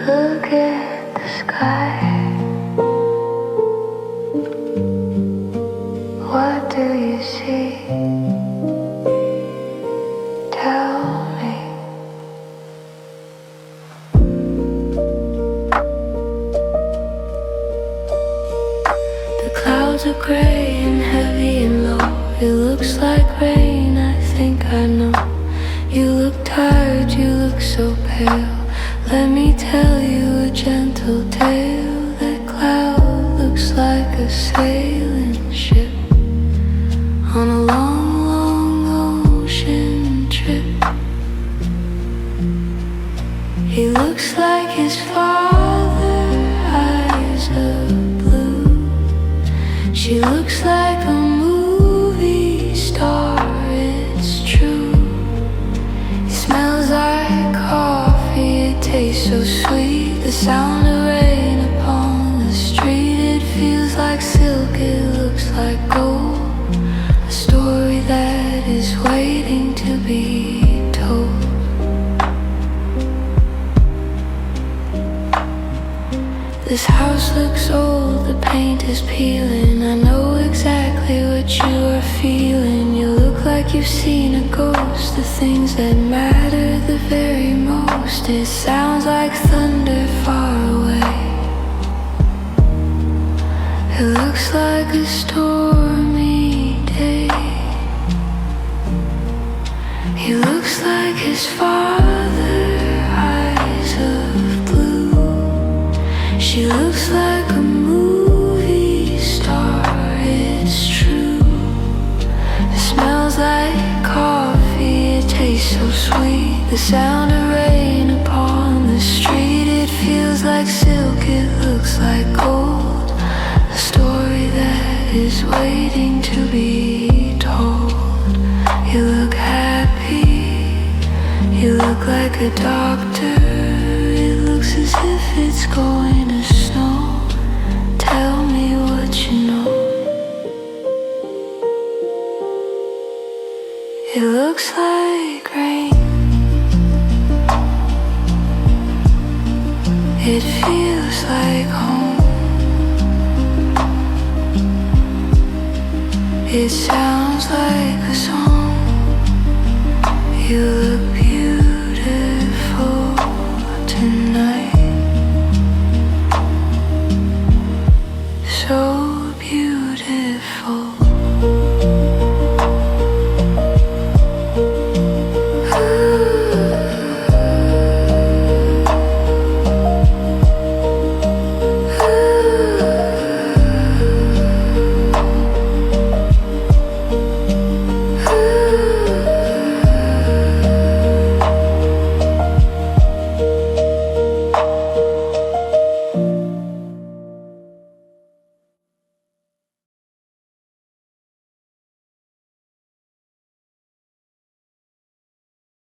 Look at the sky. What do you see? Tell me. The clouds are gray and heavy and low. It looks like rain, I think I know. You look tired, you look so pale. Let me tell you a gentle tale. That cloud looks like a sailing ship on a long, long ocean trip. He looks like his father, eyes of blue. She looks like a movie star, it's true. He smells like coffee, it tastes so sweet. The sound of rain upon the street, it feels like silk, it looks like gold. A story that is waiting to be told. This house looks old, the paint is peeling. I know exactly what you are feeling. You look like you've seen a ghost. The things that matter the very most. It sounds like thunder far away. It looks like a stormy day. He looks like his father, eyes of blue. She looks like a movie star, it's true. It smells like coffee, it tastes so sweet. The sound of rain upon the street, it feels like silk, it looks like gold. A story that is waiting to be told. You look happy, you look like a doctor. It looks as if it's going to snow. Tell me what you know. It looks like rain. It feels like home. It sounds like a song. You